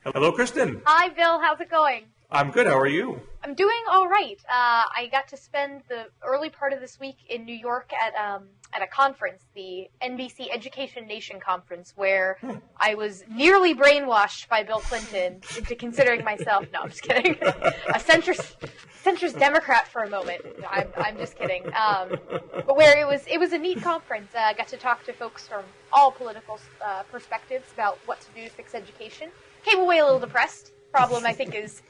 Hello, Kristen. Hi, Bill. How's it going? I'm good. How are you? I'm doing all right. I got to spend the early part of this week in New York at a conference, the NBC Education Nation Conference, where I was nearly brainwashed by Bill Clinton into considering myself. No, I'm just kidding. A centrist Democrat for a moment. No, I'm just kidding. But where it was a neat conference. I got to talk to folks from all political perspectives about what to do to fix education. Came away a little depressed. Problem, I think, is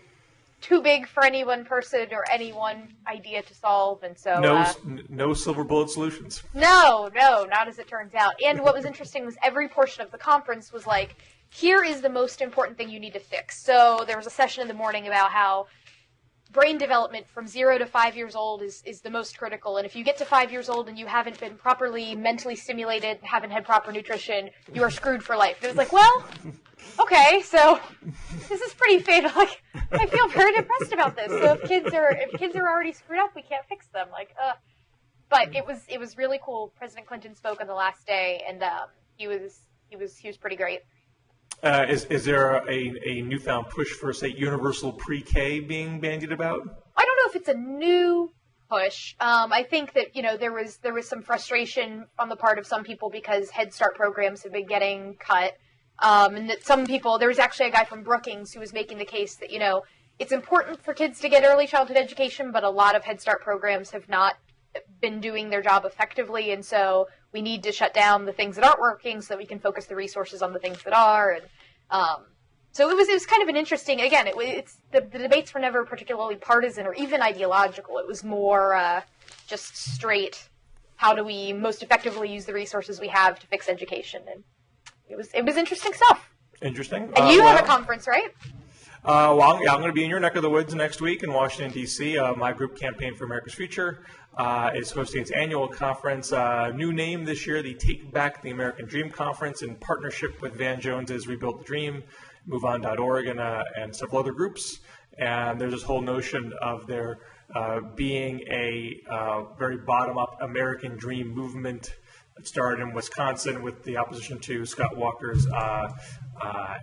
too big for any one person or any one idea to solve, and so no silver bullet solutions. No, not as it turns out. And what was interesting was every portion of the conference was like, here is the most important thing you need to fix. So there was a session in the morning about how brain development from 0 to 5 years old is the most critical, and if you get to 5 years old and you haven't been properly mentally stimulated, haven't had proper nutrition, you are screwed for life. It was like, well, okay, so this is pretty fatal. Like, I feel very depressed about this. So if kids are already screwed up, we can't fix them. Like, but it was really cool. President Clinton spoke on the last day, and he was pretty great. Is there a newfound push for, say, universal pre-K being bandied about? I don't know if it's a new push. I think that there was some frustration on the part of some people because Head Start programs have been getting cut. And that some people, there was actually a guy from Brookings who was making the case that, it's important for kids to get early childhood education, but a lot of Head Start programs have not been doing their job effectively, and so we need to shut down the things that aren't working so that we can focus the resources on the things that are. And so it was kind of an interesting, again, it's the debates were never particularly partisan or even ideological. It was more just straight, how do we most effectively use the resources we have to fix education? And it was interesting stuff. Interesting. And you have a conference, right? I'm going to be in your neck of the woods next week in Washington, D.C. My group, Campaign for America's Future, is hosting its annual conference. New name this year, the Take Back the American Dream Conference, in partnership with Van Jones's Rebuild the Dream, MoveOn.org, and several other groups. And there's this whole notion of there being a very bottom-up American dream movement that started in Wisconsin with the opposition to Scott Walker's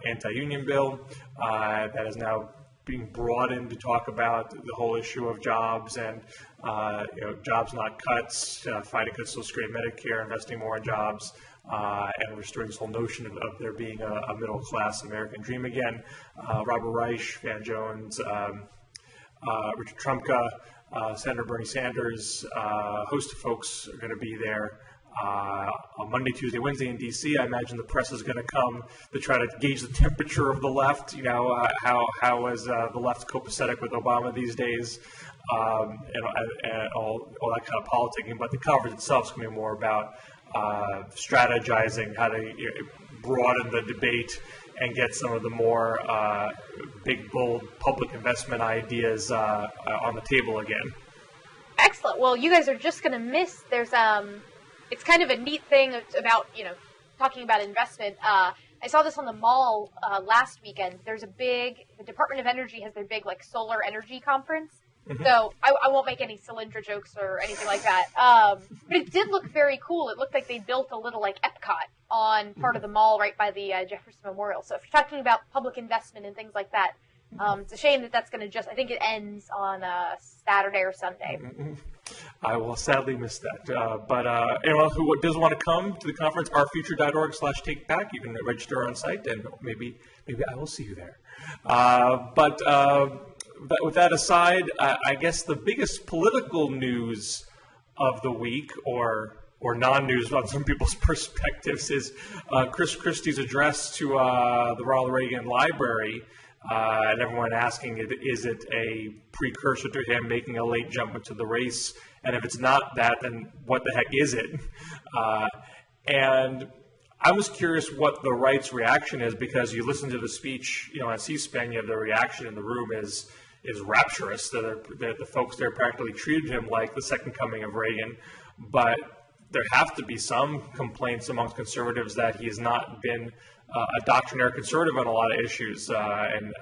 anti-union bill that is now being brought in to talk about the whole issue of jobs and jobs not cuts, fighting against social security, Medicare, investing more in jobs, and restoring this whole notion of there being a middle-class American dream again. Robert Reich, Van Jones, Richard Trumka, Senator Bernie Sanders, a host of folks are going to be there. On Monday, Tuesday, Wednesday in D.C., I imagine the press is going to come to try to gauge the temperature of the left. How is the left copacetic with Obama these days, and all that kind of politicking. But the conference itself is going to be more about strategizing how to broaden the debate and get some of the more big, bold public investment ideas on the table again. Excellent. Well, you guys are just going to miss. It's kind of a neat thing about, talking about investment. I saw this on the mall last weekend. The Department of Energy has their big, solar energy conference. Mm-hmm. So I won't make any Solyndra jokes or anything like that. But it did look very cool. It looked like they built a little, Epcot on part of the mall right by the Jefferson Memorial. So if you're talking about public investment and things like that, it's a shame that that's going to I think it ends on Saturday or Sunday. Mm-hmm. I will sadly miss that. But anyone who does want to come to the conference, ourfuture.org/takeback, you can register on site, and maybe I will see you there. But with that aside, I guess the biggest political news of the week, or non-news on some people's perspectives, is Christie's address to the Ronald Reagan Library. And everyone asking, is it a precursor to him making a late jump into the race? And if it's not that, then what the heck is it? And I was curious what the right's reaction is, because you listen to the speech, on C-SPAN, you have the reaction in the room is rapturous. The folks there practically treated him like the second coming of Reagan. But there have to be some complaints amongst conservatives that he has not been a doctrinaire conservative on a lot of issues. And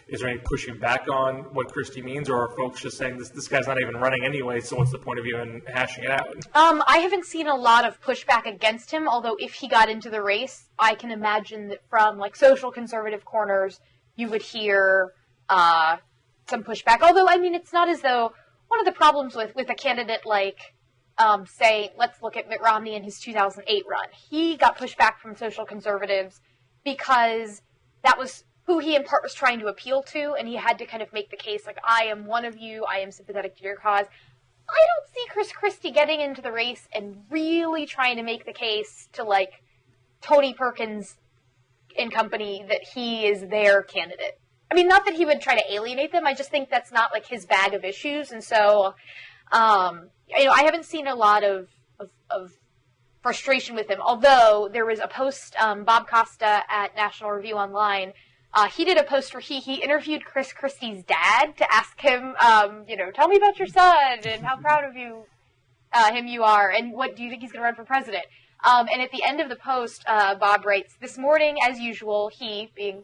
is there any pushing back on what Christie means, or are folks just saying this guy's not even running anyway, so what's the point of even hashing it out? I haven't seen a lot of pushback against him, although if he got into the race, I can imagine that from like social conservative corners, you would hear some pushback. Although, I mean, it's not as though one of the problems with a candidate like, say, let's look at Mitt Romney in his 2008 run. He got pushback from social conservatives because that was who he in part was trying to appeal to, and he had to kind of make the case, like, I am one of you, I am sympathetic to your cause. I don't see Chris Christie getting into the race and really trying to make the case to, like, Tony Perkins and company that he is their candidate. I mean, not that he would try to alienate them, I just think that's not, like, his bag of issues, and so, I haven't seen a lot of frustration with him, although there was a post, Bob Costa at National Review Online, he did a post where he interviewed Chris Christie's dad to ask him, tell me about your son and how proud of him you are, and what do you think he's going to run for president? And at the end of the post, Bob writes, this morning, as usual, he, being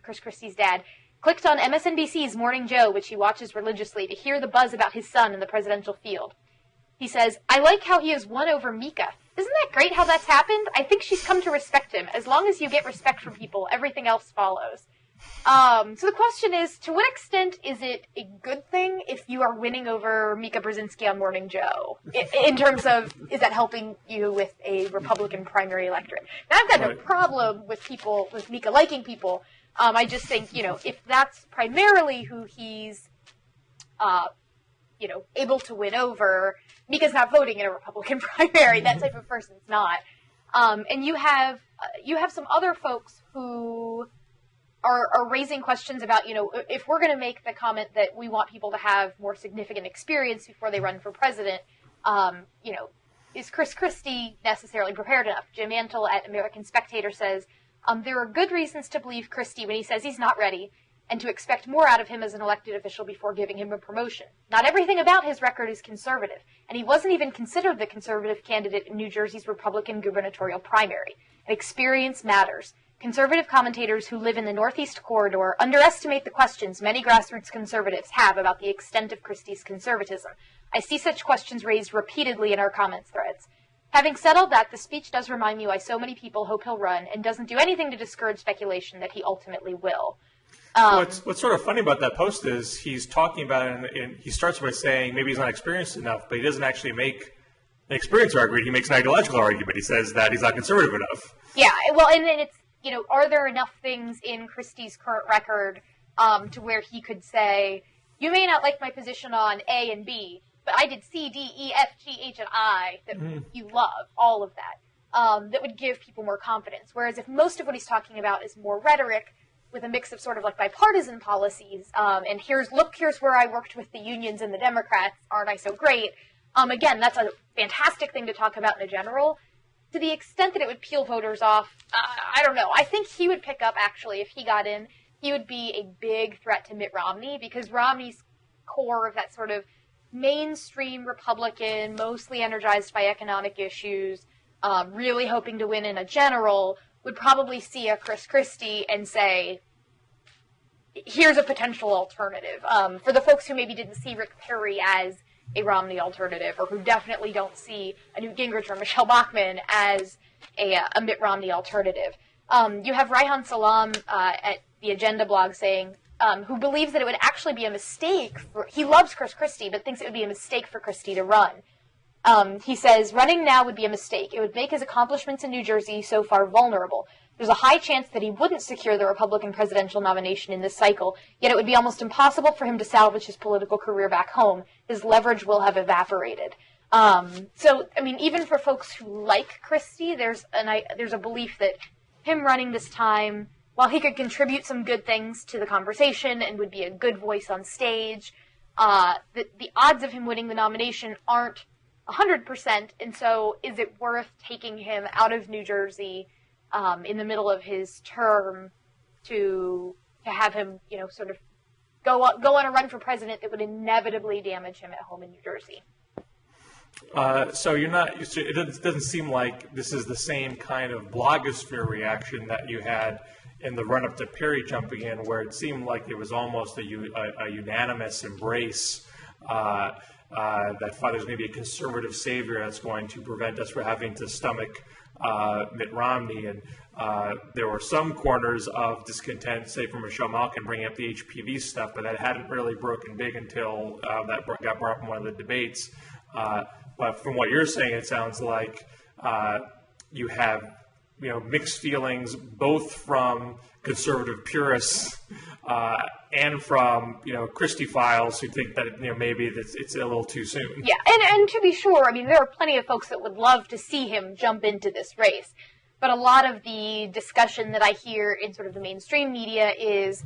Chris Christie's dad, clicked on MSNBC's Morning Joe, which he watches religiously, to hear the buzz about his son in the presidential field. He says, I like how he has won over Mika. Isn't that great how that's happened? I think she's come to respect him. As long as you get respect from people, everything else follows. So the question is, to what extent is it a good thing if you are winning over Mika Brzezinski on Morning Joe? In terms of, is that helping you with a Republican primary electorate? Now, I've got no problem with people, with Mika liking people. I just think, if that's primarily who he's, able to win over, Mika's not voting in a Republican primary. That type of person's not. And you have some other folks who are raising questions about, if we're going to make the comment that we want people to have more significant experience before they run for president, is Chris Christie necessarily prepared enough? Jim Mantle at American Spectator says, there are good reasons to believe Christie when he says he's not ready, and to expect more out of him as an elected official before giving him a promotion. Not everything about his record is conservative, and he wasn't even considered the conservative candidate in New Jersey's Republican gubernatorial primary. Experience matters. Conservative commentators who live in the Northeast Corridor underestimate the questions many grassroots conservatives have about the extent of Christie's conservatism. I see such questions raised repeatedly in our comments threads. Having said all that, the speech does remind me why so many people hope he'll run, and doesn't do anything to discourage speculation that he ultimately will. What's sort of funny about that post is he's talking about it, and he starts by saying maybe he's not experienced enough, but he doesn't actually make an experience argument. He makes an ideological argument. He says that he's not conservative enough. Yeah, well, and then it's, are there enough things in Christie's current record to where he could say, you may not like my position on A and B, but I did C, D, E, F, G, H, and I that you love, all of that, that would give people more confidence. Whereas if most of what he's talking about is more rhetoric, with a mix of sort of like bipartisan policies, and here's where I worked with the unions and the Democrats, aren't I so great? Again, that's a fantastic thing to talk about in a general. To the extent that it would peel voters off, I don't know. I think he would pick up, actually, if he got in, he would be a big threat to Mitt Romney, because Romney's core of that sort of mainstream Republican, mostly energized by economic issues, really hoping to win in a general, would probably see a Chris Christie and say, here's a potential alternative. For the folks who maybe didn't see Rick Perry as a Romney alternative, or who definitely don't see a Newt Gingrich or Michelle Bachmann as a Mitt Romney alternative. You have Raihan Salam at the Agenda blog saying, who believes that it would actually be a mistake he loves Chris Christie, but thinks it would be a mistake for Christie to run. He says, running now would be a mistake. It would make his accomplishments in New Jersey so far vulnerable. There's a high chance that he wouldn't secure the Republican presidential nomination in this cycle, yet it would be almost impossible for him to salvage his political career back home. His leverage will have evaporated. So, I mean, even for folks who like Christie, there's a belief that him running this time, while he could contribute some good things to the conversation and would be a good voice on stage, the odds of him winning the nomination aren't 100%, and so is it worth taking him out of New Jersey in the middle of his term to have him, sort of go on a run for president that would inevitably damage him at home in New Jersey? So you're not. It doesn't seem like this is the same kind of blogosphere reaction that you had in the run-up to Perry jumping in, where it seemed like it was almost a unanimous embrace that there's going to be a conservative savior that's going to prevent us from having to stomach Mitt Romney. And there were some corners of discontent, say from Michelle Malkin bringing up the HPV stuff, but that hadn't really broken big until that got brought up in one of the debates. But from what you're saying, it sounds like you have mixed feelings both from conservative purists and from Christie files who think that maybe it's a little too soon. Yeah, and to be sure, I mean there are plenty of folks that would love to see him jump into this race, but a lot of the discussion that I hear in sort of the mainstream media is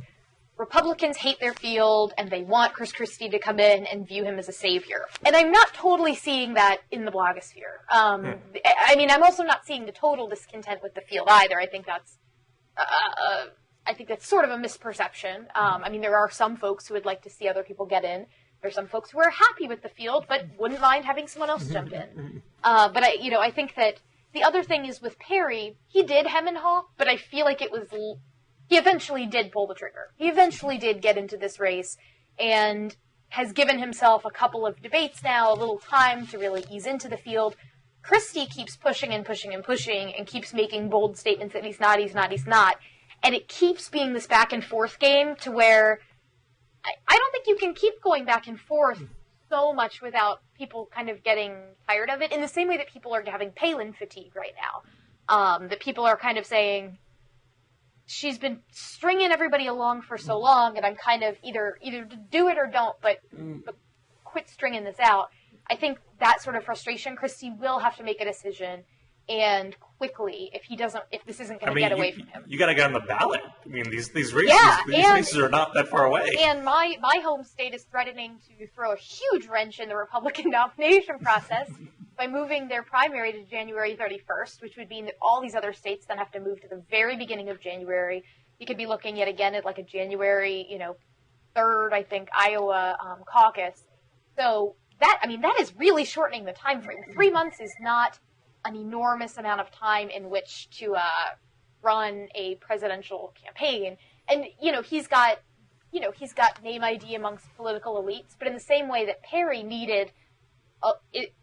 Republicans hate their field and they want Chris Christie to come in and view him as a savior. And I'm not totally seeing that in the blogosphere. I mean, I'm also not seeing the total discontent with the field either. I think that's sort of a misperception. I mean, there are some folks who would like to see other people get in. There's some folks who are happy with the field but wouldn't mind having someone else jump in. But I think that the other thing is with Perry, he did hem and haw, but I feel like he eventually did pull the trigger. He eventually did get into this race and has given himself a couple of debates now, a little time to really ease into the field. Christie keeps pushing and pushing and pushing and keeps making bold statements that he's not. And it keeps being this back and forth game to where I don't think you can keep going back and forth so much without people kind of getting tired of it, in the same way that people are having Palin fatigue right now. That people are kind of saying, she's been stringing everybody along for so long, and I'm kind of either do it or don't, but quit stringing this out. I think that sort of frustration, Christie will have to make a decision, and quickly, if this isn't going to get away from him. You got to get on the ballot. I mean, these races are not that far away. And my home state is threatening to throw a huge wrench in the Republican nomination process by moving their primary to January 31st, which would mean that all these other states then have to move to the very beginning of January. You could be looking yet again at like a January, 3rd, I think, Iowa caucus. So that is really shortening the time frame. 3 months is not an enormous amount of time in which to run a presidential campaign. And, he's got name ID amongst political elites, but in the same way that Perry needed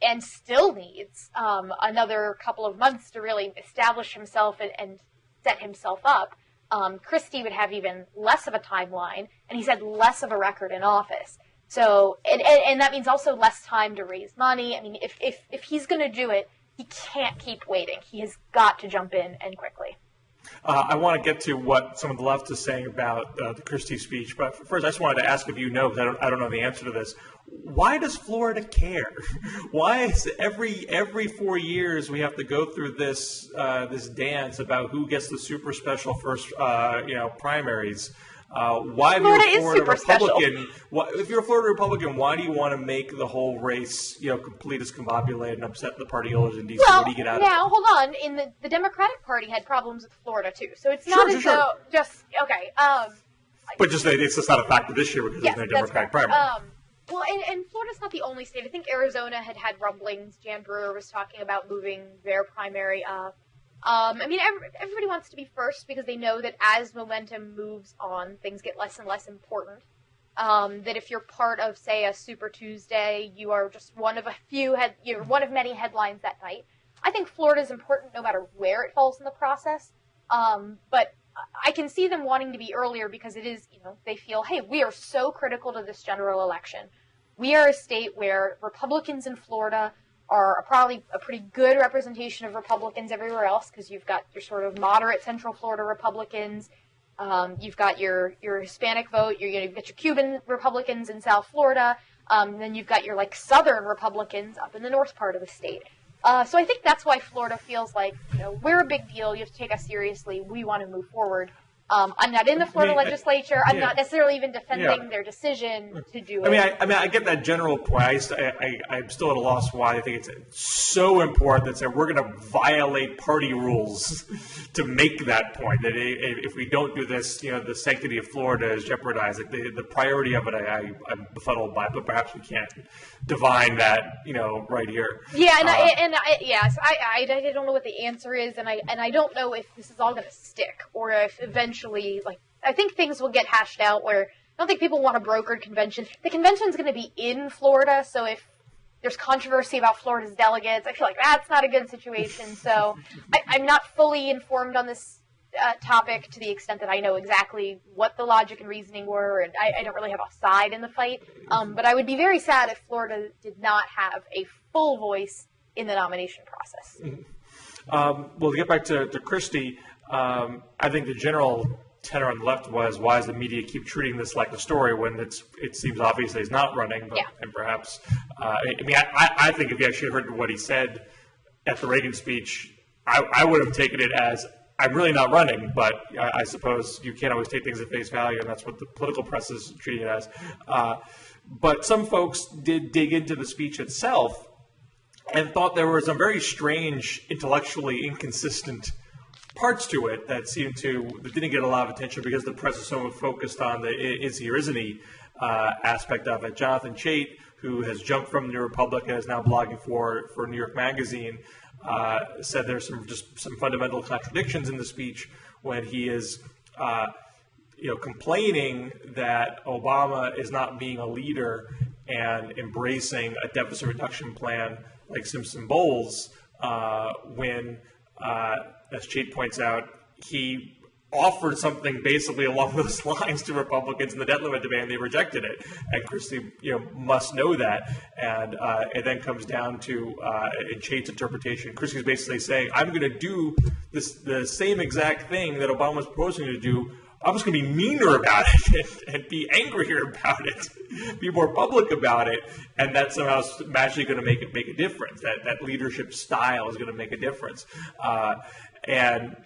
and still needs another couple of months to really establish himself and set himself up, Christie would have even less of a timeline, and he's had less of a record in office. So, and that means also less time to raise money. I mean, if he's going to do it, he can't keep waiting. He has got to jump in and quickly. I want to get to what some of the left is saying about the Christie speech, but first I just wanted to ask if you know, because I don't know the answer to this. Why does Florida care? Why is every 4 years we have to go through this dance about who gets the super special first primaries? Why, if you're a Florida Republican, if you're a Florida Republican, why do you want to make the whole race, complete as combobulated and upset the partygoers in D.C.? Well, what do you get out of it? Now, hold on. The Democratic Party had problems with Florida, too. So it's not though just, okay. But it's just not a factor this year because there's no Democratic primary. Well, and Florida's not the only state. I think Arizona had rumblings. Jan Brewer was talking about moving their primary up. Everybody wants to be first because they know that as momentum moves on, things get less and less important. That if you're part of, say, a Super Tuesday, you are just one of a few, you're one of many headlines that night. I think Florida is important no matter where it falls in the process. But I can see them wanting to be earlier because it is, they feel, hey, we are so critical to this general election. We are a state where Republicans in Florida are probably a pretty good representation of Republicans everywhere else, because you've got your sort of moderate Central Florida Republicans, you've got your Hispanic vote, you've got your Cuban Republicans in South Florida, then you've got your Southern Republicans up in the north part of the state. So I think that's why Florida feels like, we're a big deal, you have to take us seriously, we want to move forward. I'm not in the Florida legislature. I'm yeah. not necessarily even defending Yeah. their decision to do it. I get that general point. I'm still at a loss why I think it's so important that we're going to violate party rules to make that point. That if we don't do this, the sanctity of Florida is jeopardized. Like the priority of it, I'm befuddled by, but perhaps we can't divine that, right here. Yeah, I don't know what the answer is, and I don't know if this is all going to stick, or if eventually, I think things will get hashed out where I don't think people want a brokered convention. The convention's going to be in Florida, so if there's controversy about Florida's delegates, I feel like that's not a good situation. So I'm not fully informed on this topic to the extent that I know exactly what the logic and reasoning were, and I don't really have a side in the fight. But I would be very sad if Florida did not have a full voice in the nomination process. Well, to get back to Christie, I think the general tenor on the left was, why does the media keep treating this like a story when it seems obvious that he's not running? But, and perhaps, I think if you actually heard what he said at the Reagan speech, I would have taken it as, I'm really not running, but I suppose you can't always take things at face value, and that's what the political press is treating it as. But some folks did dig into the speech itself and thought there were some very strange, intellectually inconsistent parts to it that didn't get a lot of attention because the press is so focused on the is he or isn't he aspect of it. Jonathan Chait, who has jumped from the New Republic and is now blogging for New York Magazine, said there's some fundamental contradictions in the speech when he is complaining that Obama is not being a leader and embracing a deficit reduction plan like Simpson-Bowles when as Chait points out, he offered something basically along those lines to Republicans in the debt limit debate, and they rejected it. And Christie, must know that. And it then comes down to, in Chait's interpretation, Christie's basically saying, I'm going to do the same exact thing that Obama was proposing to do. I'm just going to be meaner about it and be angrier about it, be more public about it, and that's somehow magically going to make a difference. That leadership style is going to make a difference. And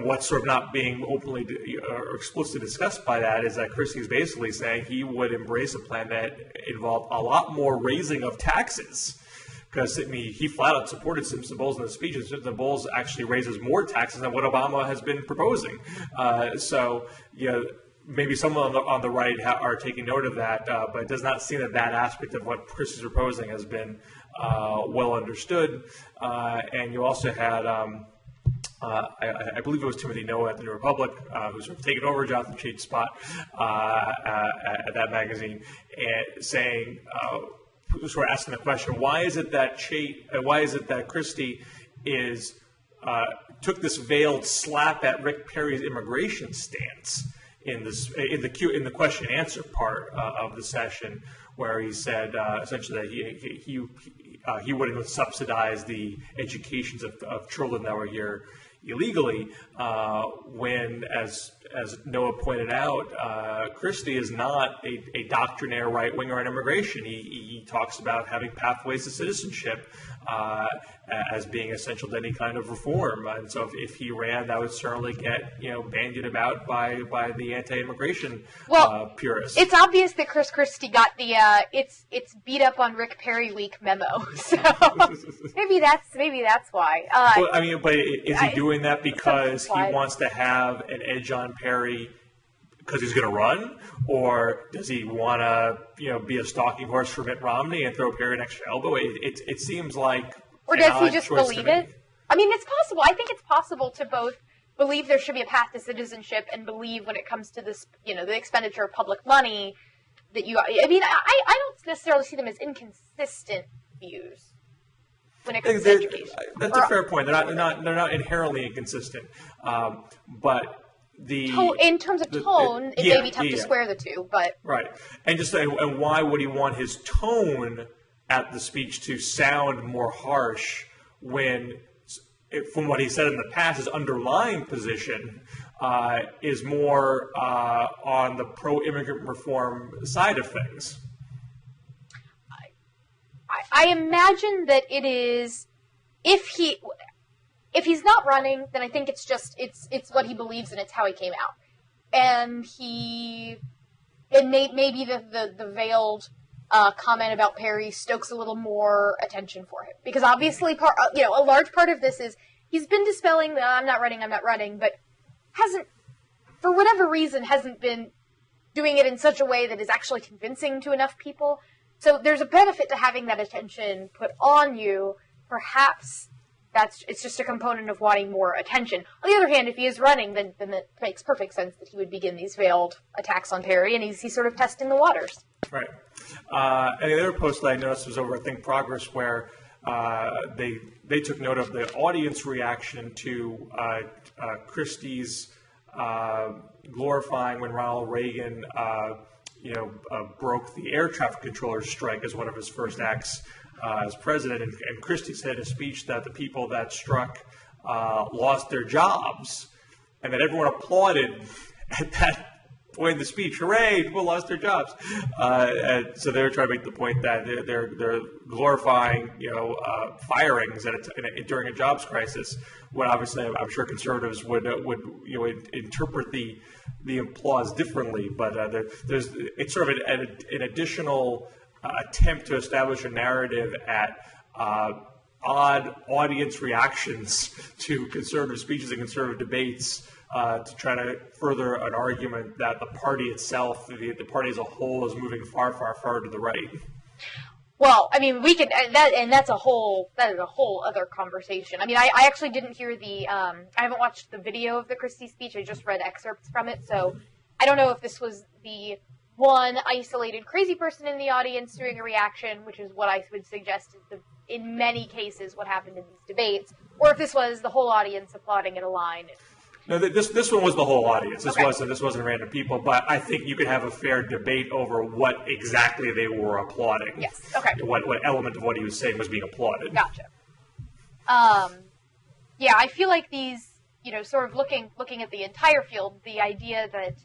what's sort of not being openly or explicitly discussed by that is that Christie is basically saying he would embrace a plan that involved a lot more raising of taxes. Because, he flat out supported Simpson-Bowles in the speech, and Simpson-Bowles actually raises more taxes than what Obama has been proposing. Maybe someone on the right are taking note of that, but it does not seem that aspect of what Christie's proposing has been well understood. And you also had, I believe it was Timothy Noah at the New Republic, who's sort of taken over Jonathan Chait's spot at that magazine, and saying, sort of asking the question, why is it that Christie took this veiled slap at Rick Perry's immigration stance in the question and answer part of the session, where he said essentially that he wouldn't subsidize the educations of children that were here illegally, when, as Noah pointed out, Christie is not a doctrinaire right-winger on immigration. He talks about having pathways to citizenship as being essential to any kind of reform. And so if he ran, that would certainly get bandied about by the anti-immigration purists. It's obvious that Chris Christie got the it's beat up on Rick Perry week memo. So maybe that's why. But is he doing that because he wants to have an edge on Perry because he's going to run, or does he want to be a stalking horse for Mitt Romney and throw Perry an extra elbow? It seems like. Or does he just believe it? It's possible. I think it's possible to both believe there should be a path to citizenship and believe when it comes to this, the expenditure of public money that I don't necessarily see them as inconsistent views when it comes to education. That's a fair point. They're not inherently inconsistent, but in terms of tone, it may be tough to square the two, but right. And why would he want his tone at the speech to sound more harsh when, from what he said in the past, his underlying position is more on the pro-immigrant reform side of things? I imagine that it is, if he's not running, then I think it's what he believes and it's how he came out. and maybe the veiled comment about Perry stokes a little more attention for him, because obviously a large part of this is he's been dispelling the I'm not running, but hasn't, for whatever reason, hasn't been doing it in such a way that is actually convincing to enough people. So there's a benefit to having that attention put on you. Perhaps it's just a component of wanting more attention. On the other hand, if he is running, then it makes perfect sense that he would begin these veiled attacks on Perry, and he's sort of testing the waters. Right. And the other post that I noticed was over, I think, Progress, where they took note of the audience reaction to Christie's glorifying when Ronald Reagan, broke the air traffic controllers strike as one of his first acts as president. And Christie said in a speech that the people that struck lost their jobs, and that everyone applauded at that point in the speech. Hooray! People lost their jobs. And so they were trying to make the point that they're glorifying, firings during a jobs crisis. When obviously, I'm sure conservatives would interpret the applause differently. But it's sort of an additional attempt to establish a narrative at odd audience reactions to conservative speeches and conservative debates, to try to further an argument that the party itself, the party as a whole, is moving far, far, far to the right. Well, I mean, we could that is a whole other conversation. I mean, I actually didn't hear I haven't watched the video of the Christie speech. I just read excerpts from it, so I don't know if this was the one isolated crazy person in the audience doing a reaction, which is what I would suggest is in many cases what happened in these debates, or if this was the whole audience applauding at a line. No, this one was the whole audience. This okay. wasn't random people, but I think you could have a fair debate over what exactly they were applauding. Yes. Okay. What element of what he was saying was being applauded. Gotcha. Yeah, I feel like these, sort of looking at the entire field, the idea that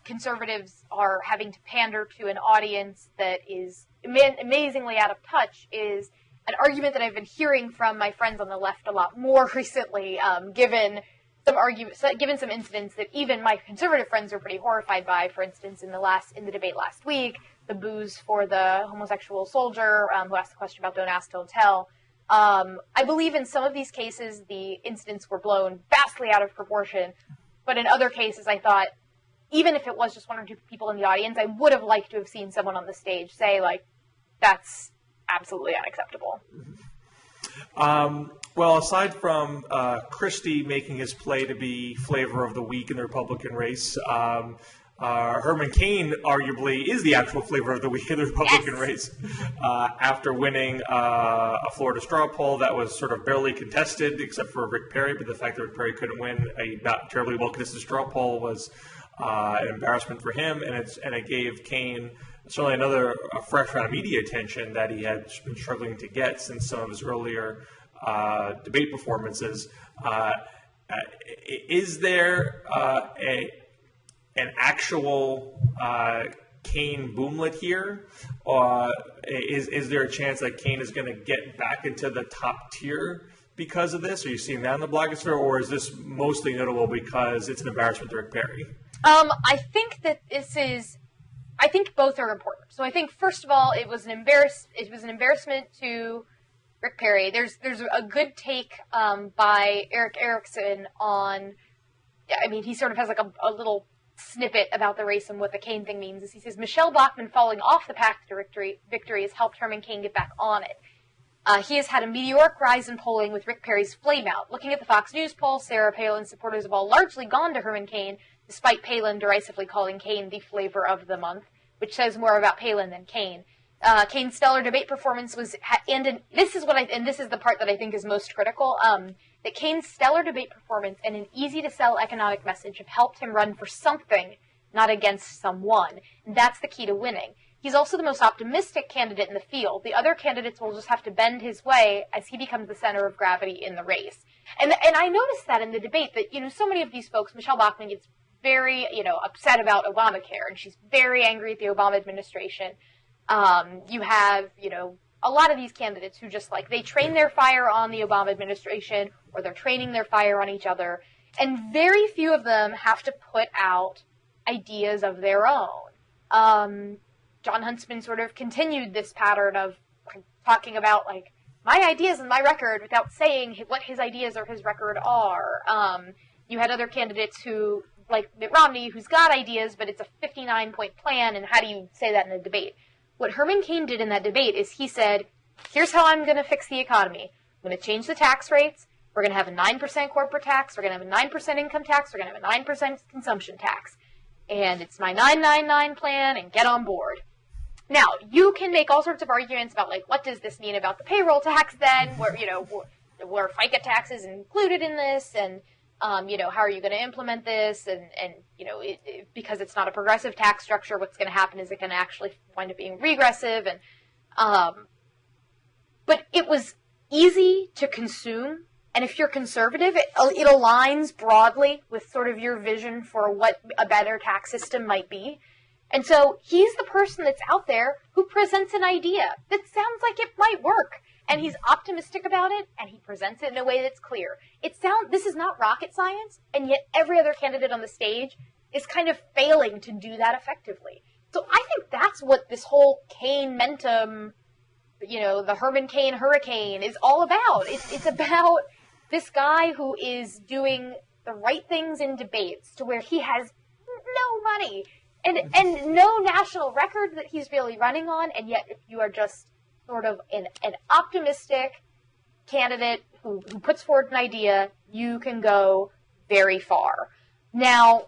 conservatives are having to pander to an audience that is amazingly out of touch is an argument that I've been hearing from my friends on the left a lot more recently, given some incidents that even my conservative friends are pretty horrified by. For instance, in the debate last week, the boos for the homosexual soldier who asked the question about "Don't ask, don't tell." I believe in some of these cases the incidents were blown vastly out of proportion, but in other cases I thought, even if it was just one or two people in the audience, I would have liked to have seen someone on the stage say, like, that's absolutely unacceptable. Well, aside from Christie making his play to be flavor of the week in the Republican race, Herman Cain arguably is the actual flavor of the week in the Republican race, after winning a Florida straw poll that was sort of barely contested, except for Rick Perry. But the fact that Rick Perry couldn't win a not terribly well contested straw poll was an embarrassment for him, and it gave Cain certainly another fresh round of media attention that he had been struggling to get since some of his earlier debate performances. Is there an actual Cain boomlet here? Is there a chance that Cain is going to get back into the top tier because of this? Are you seeing that in the blogosphere, or is this mostly notable because it's an embarrassment to Rick Perry? I think that I think both are important. So I think, first of all, it was an embarrassment to Rick Perry. There's a good take by Eric Erickson on, he sort of has like a little snippet about the race and what the Cain thing means. He says, Michelle Bachmann falling off the path to victory has helped Herman Cain get back on it. He has had a meteoric rise in polling with Rick Perry's flame out. Looking at the Fox News poll, Sarah Palin's supporters have all largely gone to Herman Cain, despite Palin derisively calling Cain the flavor of the month, which says more about Palin than Cain. Cain's stellar debate performance was, this is the part that I think is most critical, that Cain's stellar debate performance and an easy-to-sell economic message have helped him run for something, not against someone. And that's the key to winning. He's also the most optimistic candidate in the field. The other candidates will just have to bend his way as he becomes the center of gravity in the race. And I noticed that in the debate that, so many of these folks, Michelle Bachmann gets very, upset about Obamacare, and she's very angry at the Obama administration. You have, a lot of these candidates who just they train their fire on the Obama administration, or they're training their fire on each other. And very few of them have to put out ideas of their own. John Huntsman sort of continued this pattern of talking about, like, my ideas and my record without saying what his ideas or his record are. You had other candidates who, like Mitt Romney, who's got ideas, but it's a 59-point plan, and how do you say that in a debate? What Herman Cain did in that debate is he said, here's how I'm going to fix the economy. I'm going to change the tax rates. We're going to have a 9% corporate tax. We're going to have a 9% income tax. We're going to have a 9% consumption tax. And it's my 999 plan, and get on board. Now, you can make all sorts of arguments about, like, what does this mean about the payroll tax then? Where, were FICA taxes included in this? And, how are you going to implement this? And because it's not a progressive tax structure, what's going to happen is it can actually wind up being regressive. And, but it was easy to consume. And if you're conservative, it aligns broadly with sort of your vision for what a better tax system might be. And so he's the person that's out there who presents an idea that sounds like it might work. And he's optimistic about it, and he presents it in a way that's clear. This is not rocket science, and yet every other candidate on the stage is kind of failing to do that effectively. So I think that's what this whole Cain-mentum, the Herman Cain hurricane is all about. It's about this guy who is doing the right things in debates to where he has no money and no national record that he's really running on, and yet if you are just sort of an optimistic candidate who puts forward an idea, you can go very far. Now,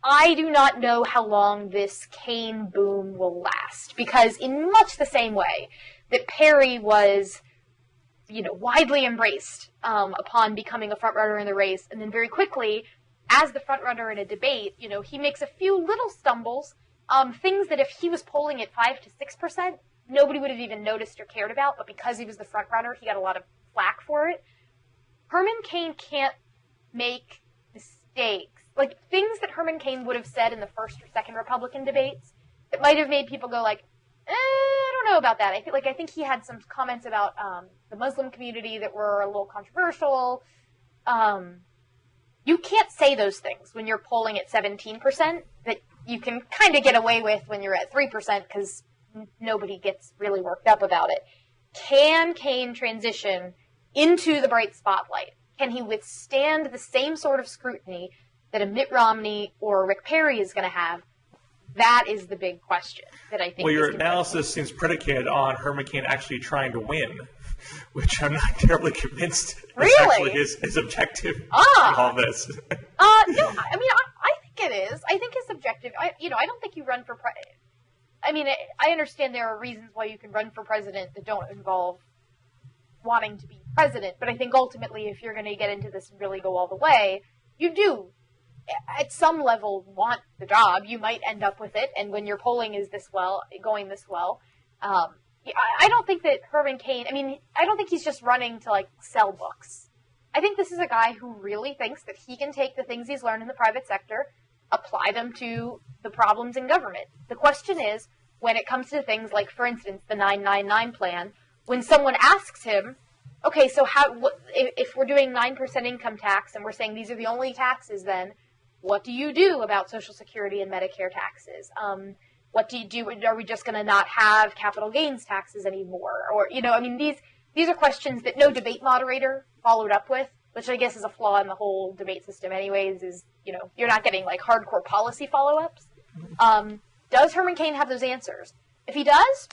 I do not know how long this Cain boom will last, because in much the same way that Perry was, widely embraced upon becoming a frontrunner in the race, and then very quickly, as the frontrunner in a debate, he makes a few little stumbles, things that if he was polling at 5 to 6%, nobody would have even noticed or cared about, but because he was the frontrunner, he got a lot of flack for it. Herman Cain can't make mistakes. Like, things that Herman Cain would have said in the first or second Republican debates that might have made people go like, I don't know about that. I think he had some comments about the Muslim community that were a little controversial. You can't say those things when you're polling at 17% that you can kind of get away with when you're at 3% because nobody gets really worked up about it. Can Cain transition into the bright spotlight? Can he withstand the same sort of scrutiny that a Mitt Romney or Rick Perry is going to have? That is the big question that I think. Well, your analysis seems predicated on Herman Cain actually trying to win, which I'm not terribly convinced is actually his objective in all this. No, I mean, I think it is. I think his objective, I don't think you run for president. I mean, I understand there are reasons why you can run for president that don't involve wanting to be president, but I think ultimately if you're going to get into this and really go all the way, you do, at some level, want the job. You might end up with it, and when your polling is going this well, I don't think that Herman Cain, I don't think he's just running to, sell books. I think this is a guy who really thinks that he can take the things he's learned in the private sector, apply them to the problems in government. The question is, when it comes to things like, for instance, the 999 plan, when someone asks him, okay, so if we're doing 9% income tax and we're saying these are the only taxes then, what do you do about Social Security and Medicare taxes? What do you do? Are we just going to not have capital gains taxes anymore? Or, these are questions that no debate moderator followed up with, which I guess is a flaw in the whole debate system anyways, is, you're not getting, hardcore policy follow-ups. Does Herman Cain have those answers? If he does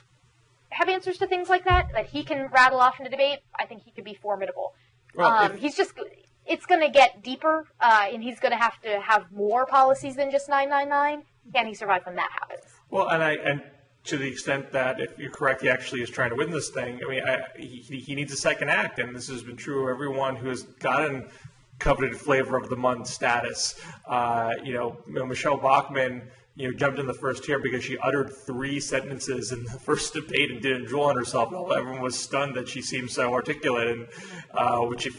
have answers to things like that he can rattle off in a debate, I think he could be formidable. Well, it's going to get deeper, and he's going to have more policies than just 999. Can he survive when that happens? Well, and to the extent that, if you're correct, he actually is trying to win this thing, he needs a second act, and this has been true of everyone who has gotten coveted flavor of the month status. Michelle Bachmann jumped in the first tier because she uttered 3 sentences in the first debate and didn't draw on herself. And everyone was stunned that she seemed so articulate. And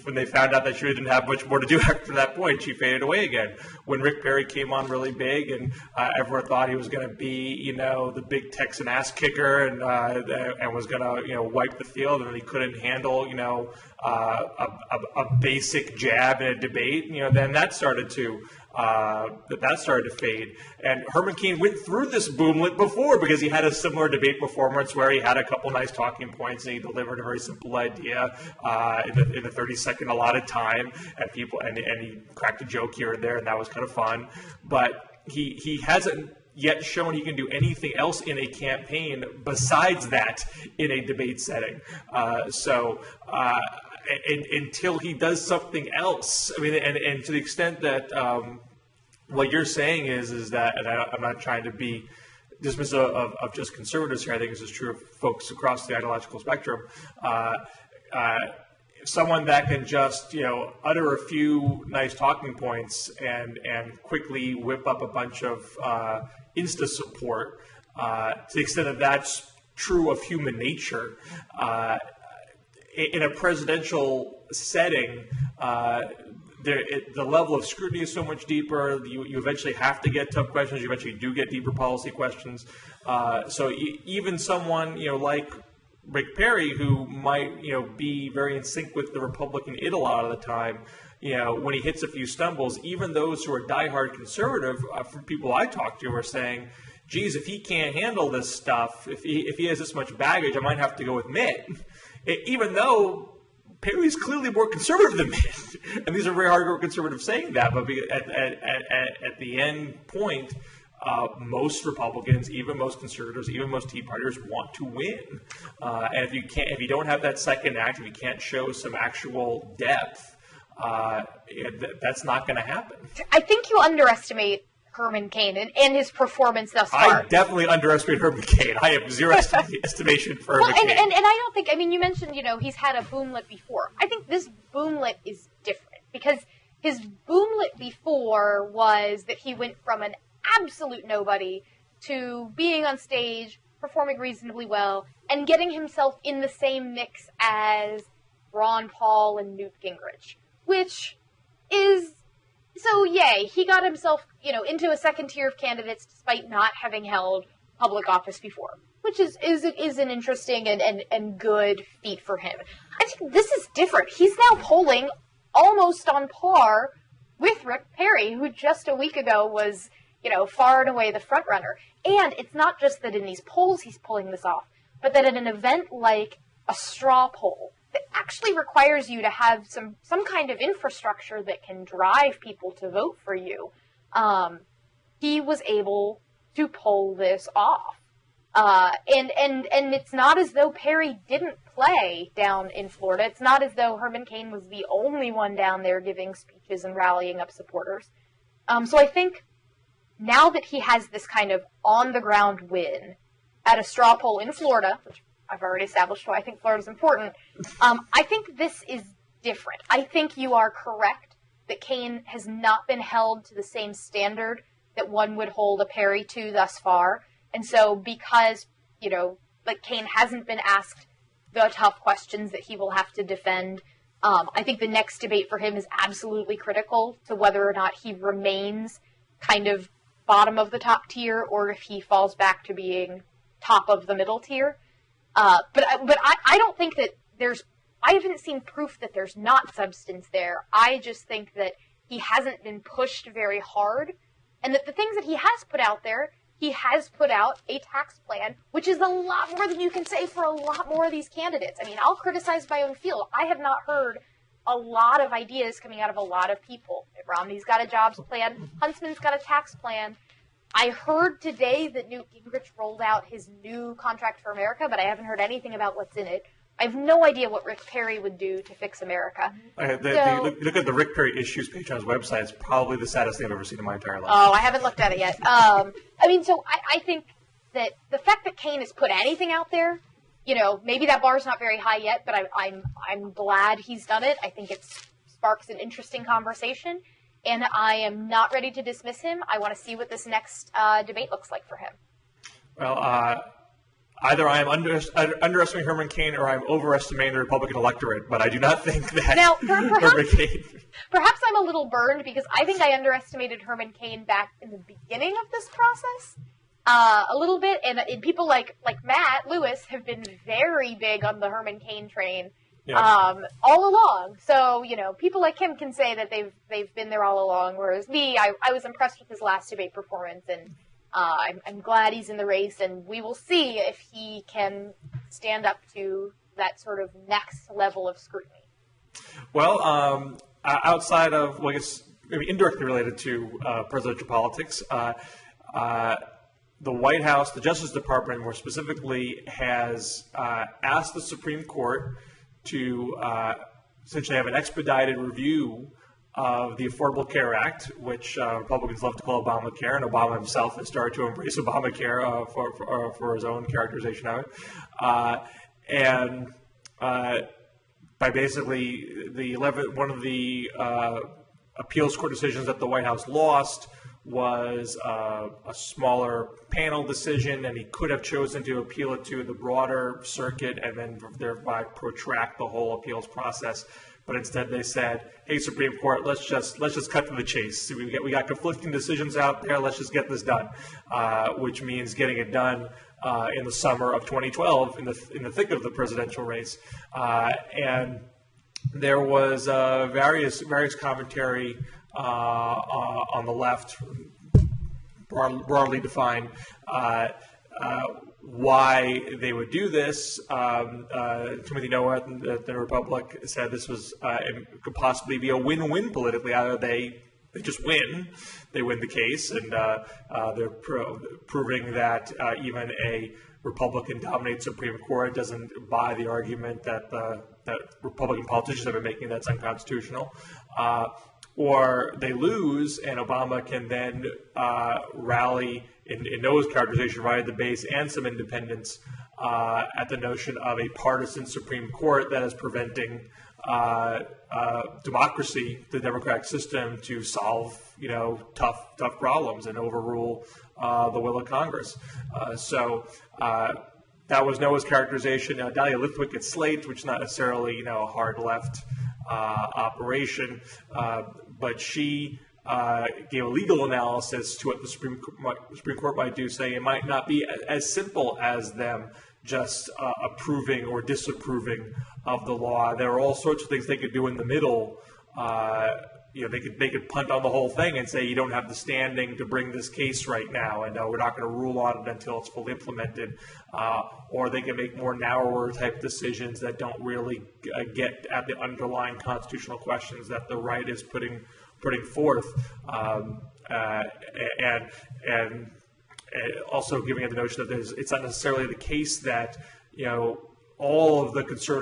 when they found out that she didn't have much more to do after that point, she faded away again. When Rick Perry came on really big, and everyone thought he was going to be, the big Texan ass kicker, and was going to, wipe the field, and he couldn't handle, a basic jab in a debate. Then that started to fade. And Herman Cain went through this boomlet before because he had a similar debate performance where he had a couple nice talking points and he delivered a very simple idea in the 30-second allotted time, and he cracked a joke here and there, and that was kind of fun. But he hasn't yet shown he can do anything else in a campaign besides that in a debate setting. Until he does something else, and to the extent that what you're saying is that, and I'm not trying to be dismissive of just conservatives here. I think this is true of folks across the ideological spectrum. Someone that can just utter a few nice talking points and quickly whip up a bunch of Insta support, to the extent that that's true of human nature. In a presidential setting, the level of scrutiny is so much deeper. You eventually have to get tough questions. You eventually do get deeper policy questions. So even someone like Rick Perry, who might be very in sync with the Republican id a lot of the time, when he hits a few stumbles, even those who are diehard conservative, from people I talk to, are saying, geez, if he can't handle this stuff, if he has this much baggage, I might have to go with Mitt. Even though Perry's clearly more conservative than Mitt. And these are very hardcore conservatives saying that, but at the end point, most Republicans, even most conservatives, even most Tea Partiers want to win. And if you don't have that second act, if you can't show some actual depth, that's not going to happen. I think you underestimate Herman Cain and his performance thus far. I definitely underestimate Herman Cain. I have zero estimation for Herman Cain. And I don't think, you mentioned, he's had a boomlet before. I think this boomlet is different because his boomlet before was that he went from an absolute nobody to being on stage, performing reasonably well, and getting himself in the same mix as Ron Paul and Newt Gingrich, which is... So, yay, he got himself, into a second tier of candidates despite not having held public office before, which is an interesting and good feat for him. I think this is different. He's now polling almost on par with Rick Perry, who just a week ago was, far and away the front runner. And it's not just that in these polls he's pulling this off, but that at an event like a straw poll, that actually requires you to have some kind of infrastructure that can drive people to vote for you. He was able to pull this off. And it's not as though Perry didn't play down in Florida. It's not as though Herman Cain was the only one down there giving speeches and rallying up supporters. So I think now that he has this kind of on-the-ground win at a straw poll in Florida, which I've already established why I think Florida's important. I think this is different. I think you are correct that Cain has not been held to the same standard that one would hold a Perry to thus far. And so because, Cain hasn't been asked the tough questions that he will have to defend, I think the next debate for him is absolutely critical to whether or not he remains kind of bottom of the top tier or if he falls back to being top of the middle tier. But I don't think that I haven't seen proof that there's not substance there. I just think that he hasn't been pushed very hard, and that the things that he has put out there, he has put out a tax plan, which is a lot more than you can say for a lot more of these candidates. I'll criticize my own field. I have not heard a lot of ideas coming out of a lot of people. Romney's got a jobs plan. Huntsman's got a tax plan. I heard today that Newt Gingrich rolled out his new Contract for America, but I haven't heard anything about what's in it. I have no idea what Rick Perry would do to fix America. Look at the Rick Perry issues page on his website. It's probably the saddest thing I've ever seen in my entire life. Oh, I haven't looked at it yet. So I think that the fact that Cain has put anything out there, maybe that bar's not very high yet, but I'm glad he's done it. I think it sparks an interesting conversation. and I am not ready to dismiss him. I want to see what this next debate looks like for him. Well, either I am underestimating Herman Cain or I'm overestimating the Republican electorate, but I do not think that now, Herman Cain... Perhaps I'm a little burned because I think I underestimated Herman Cain back in the beginning of this process a little bit, and people like Matt Lewis have been very big on the Herman Cain train all along. So, people like him can say that they've been there all along, whereas me, I was impressed with his last debate performance, and I'm glad he's in the race, and we will see if he can stand up to that sort of next level of scrutiny. Well, outside of, well, I guess maybe indirectly related to presidential politics, the White House, the Justice Department more specifically, has asked the Supreme Court to essentially have an expedited review of the Affordable Care Act, which Republicans love to call Obamacare, and Obama himself has started to embrace Obamacare for his own characterization of it. By basically one of the appeals court decisions that the White House lost was a smaller panel decision, and he could have chosen to appeal it to the broader circuit and then thereby protract the whole appeals process. But instead they said, "Hey, Supreme Court, let's just cut to the chase. We got conflicting decisions out there. Let's just get this done," which means getting it done in the summer of 2012, in the thick of the presidential race. And there was various commentary on the left, broadly defined, why they would do this. Timothy Noah, the Republic, said this was could possibly be a win-win politically. Either they just win, they win the case, and they're proving that even a Republican-dominated Supreme Court doesn't buy the argument that Republican politicians have been making that's unconstitutional. Or they lose, and Obama can then rally, in Noah's characterization, right at the base and some independents at the notion of a partisan Supreme Court that is preventing democracy, the democratic system, to solve tough problems and overrule the will of Congress. So that was Noah's characterization. Dahlia Lithwick at Slate, which is not necessarily a hard left operation, but she gave a legal analysis to what the Supreme Court might do, saying it might not be as simple as them just approving or disapproving of the law. There are all sorts of things they could do in the middle. They could punt on the whole thing and say you don't have the standing to bring this case right now, and we're not going to rule on it until it's fully implemented. Or they can make more narrower type decisions that don't really get at the underlying constitutional questions that the right is putting forth, and also giving it the notion that it's not necessarily the case that all of the conservative